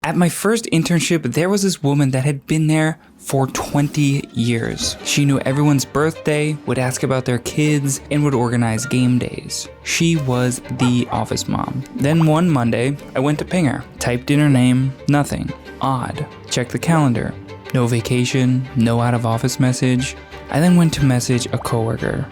At my first internship, there was this woman that had been there for 20 years. She knew everyone's birthday, would ask about their kids, and would organize game days. She was the office mom. Then one Monday, I went to ping her. Typed in her name, nothing. Odd. Checked the calendar. No vacation, no out of office message. I then went to message a coworker.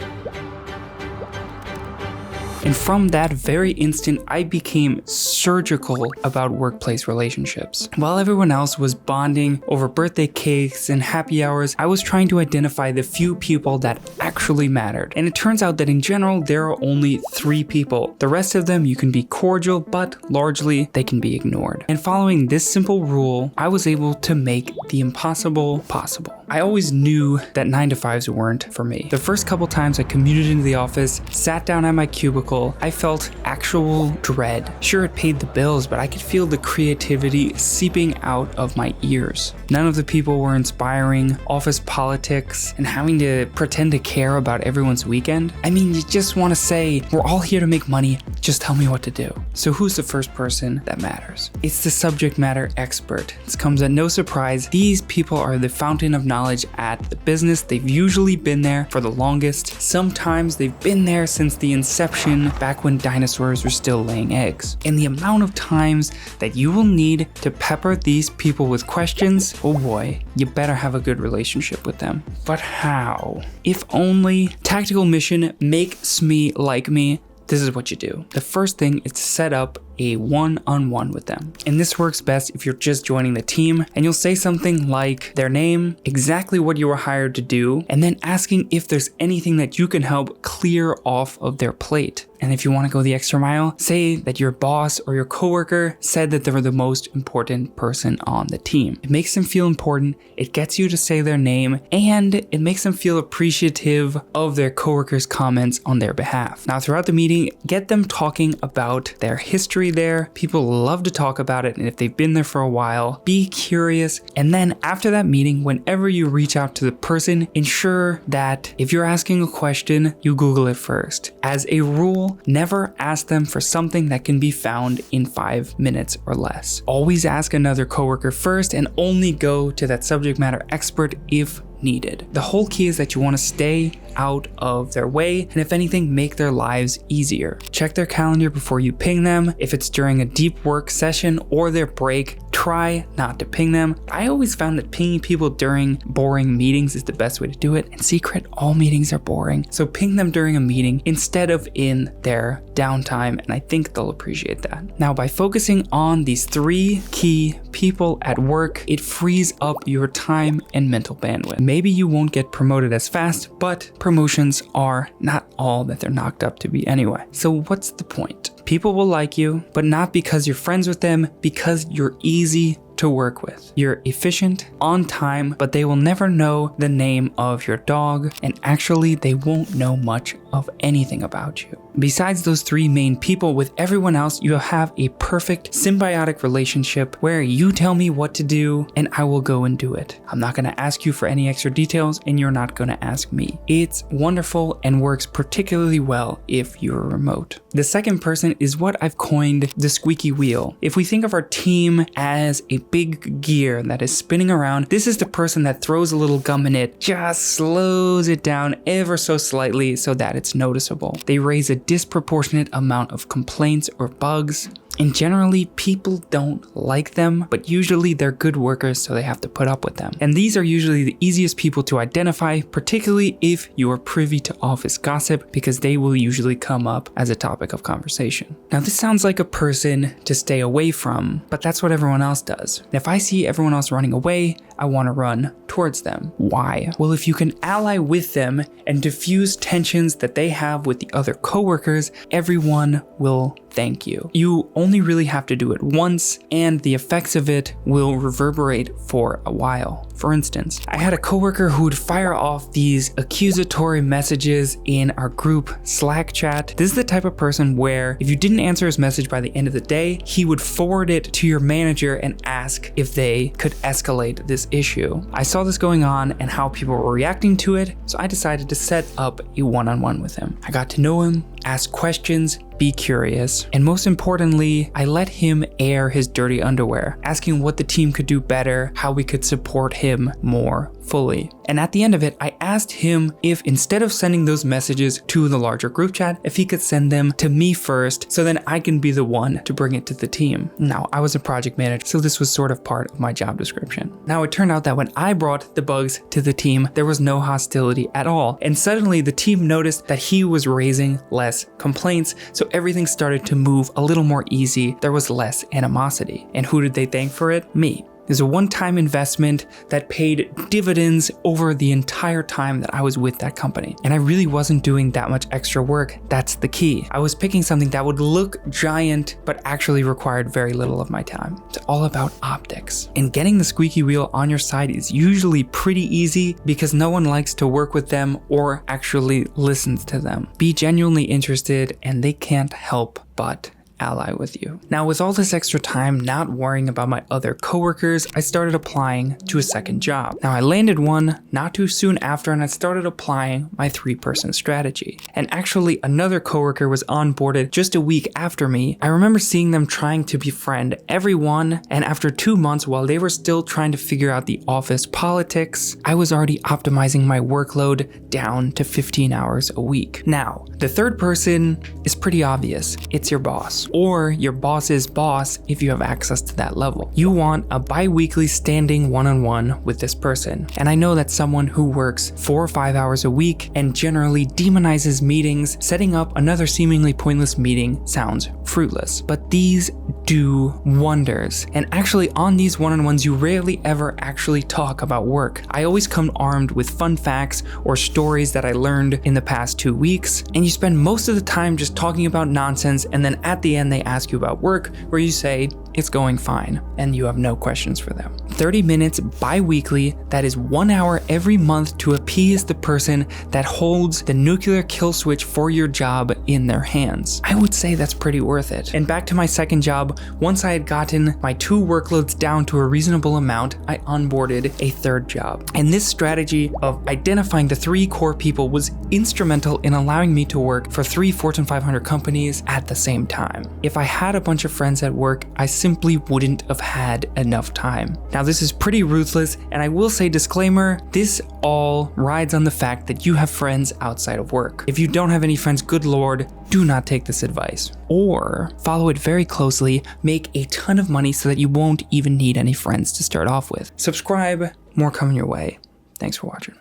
And from that very instant, I became surgical about workplace relationships. While everyone else was bonding over birthday cakes and happy hours, I was trying to identify the few people that actually mattered. And it turns out that in general, there are only 3 people. The rest of them, you can be cordial, but largely they can be ignored. And following this simple rule, I was able to make the impossible possible. I always knew that 9 to 5s weren't for me. The first couple times I commuted into the office, sat down at my cubicle, I felt actual dread. Sure, it paid the bills, but I could feel the creativity seeping out of my ears. None of the people were inspiring, office politics, and having to pretend to care about everyone's weekend. I mean, you just want to say, we're all here to make money, just tell me what to do. So who's the first person that matters? It's the subject matter expert. This comes at no surprise. These people are the fountain of knowledge at the business. They've usually been there for the longest. Sometimes they've been there since the inception, back when dinosaurs were still laying eggs. And the amount of times that you will need to pepper these people with questions, oh boy, you better have a good relationship with them. But how? If only. Tactical mission makes me like me. This is what you do. The first thing is to set up a one-on-one with them. And this works best if you're just joining the team, and you'll say something like their name, exactly what you were hired to do, and then asking if there's anything that you can help clear off of their plate. And if you want to go the extra mile, say that your boss or your coworker said that they were the most important person on the team. It makes them feel important, it gets you to say their name, and it makes them feel appreciative of their coworkers' comments on their behalf. Now, throughout the meeting, get them talking about their history there. People love to talk about it, and if they've been there for a while, be curious. And then after that meeting, whenever you reach out to the person, ensure that if you're asking a question, you Google it first. As a rule, never ask them for something that can be found in 5 minutes or less. Always ask another coworker first, and only go to that subject matter expert if needed. The whole key is that you want to stay out of their way, and if anything, make their lives easier. Check their calendar before you ping them. If it's during a deep work session or their break, try not to ping them. I always found that pinging people during boring meetings is the best way to do it. In secret, all meetings are boring, so ping them during a meeting instead of in their downtime, and I think they'll appreciate that. Now, by focusing on these 3 key people at work, it frees up your time and mental bandwidth. Maybe you won't get promoted as fast, but promotions are not all that they're knocked up to be anyway. So what's the point? People will like you, but not because you're friends with them, because you're easy to work with. You're efficient, on time, but they will never know the name of your dog, and actually they won't know much of anything about you. Besides those 3 main people, with everyone else, you have a perfect symbiotic relationship where you tell me what to do and I will go and do it. I'm not going to ask you for any extra details, and you're not going to ask me. It's wonderful and works particularly well if you're remote. The second person is what I've coined the squeaky wheel. If we think of our team as a big gear that is spinning around, this is the person that throws a little gum in it, just slows it down ever so slightly so that it's noticeable. They raise a disproportionate amount of complaints or bugs. And generally, people don't like them, but usually they're good workers, so they have to put up with them. And these are usually the easiest people to identify, particularly if you are privy to office gossip, because they will usually come up as a topic of conversation. Now, this sounds like a person to stay away from, but that's what everyone else does. And if I see everyone else running away, I want to run towards them. Why? Well, if you can ally with them and diffuse tensions that they have with the other coworkers, everyone will thank you. You only really have to do it once, and the effects of it will reverberate for a while. For instance, I had a coworker who would fire off these accusatory messages in our group Slack chat. This is the type of person where if you didn't answer his message by the end of the day, he would forward it to your manager and ask if they could escalate this issue. I saw this going on and how people were reacting to it, so I decided to set up a one-on-one with him. I got to know him, ask questions, be curious, and most importantly, I let him air his dirty underwear, asking what the team could do better, how we could support him more fully. And at the end of it, I asked him if instead of sending those messages to the larger group chat, if he could send them to me first, so then I can be the one to bring it to the team. Now, I was a project manager, so this was sort of part of my job description. Now, it turned out that when I brought the bugs to the team, there was no hostility at all. And suddenly the team noticed that he was raising less complaints, so everything started to move a little more easy. There was less animosity. And who did they thank for it? Me. It's a one-time investment that paid dividends over the entire time that I was with that company. And I really wasn't doing that much extra work. That's the key. I was picking something that would look giant, but actually required very little of my time. It's all about optics. And getting the squeaky wheel on your side is usually pretty easy because no one likes to work with them or actually listens to them. Be genuinely interested and they can't help but ally with you. Now, with all this extra time not worrying about my other coworkers, I started applying to a second job. Now, I landed one not too soon after and I started applying my 3-person strategy. And actually, another coworker was onboarded just a week after me. I remember seeing them trying to befriend everyone, and after 2 months, while they were still trying to figure out the office politics, I was already optimizing my workload down to 15 hours a week. Now, the third person is pretty obvious. It's your boss. Or your boss's boss if you have access to that level. You want a bi-weekly standing one-on-one with this person. And I know that someone who works 4 or 5 hours a week and generally demonizes meetings, setting up another seemingly pointless meeting sounds fruitless. But these do wonders. And actually on these one-on-ones, you rarely ever actually talk about work. I always come armed with fun facts or stories that I learned in the past 2 weeks. And you spend most of the time just talking about nonsense, and then at the end they ask you about work, where you say it's going fine and you have no questions for them. 30 minutes bi-weekly, that is 1 hour every month to appease the person that holds the nuclear kill switch for your job in their hands. I would say that's pretty worth it. And back to my second job, once I had gotten my 2 workloads down to a reasonable amount, I onboarded a third job. And this strategy of identifying the 3 core people was instrumental in allowing me to work for 3 Fortune 500 companies at the same time. If I had a bunch of friends at work, I simply wouldn't have had enough time. Now, this is pretty ruthless, and I will say disclaimer, this all rides on the fact that you have friends outside of work. If you don't have any friends, good lord, do not take this advice. Or follow it very closely, make a ton of money so that you won't even need any friends to start off with. Subscribe, more coming your way. Thanks for watching.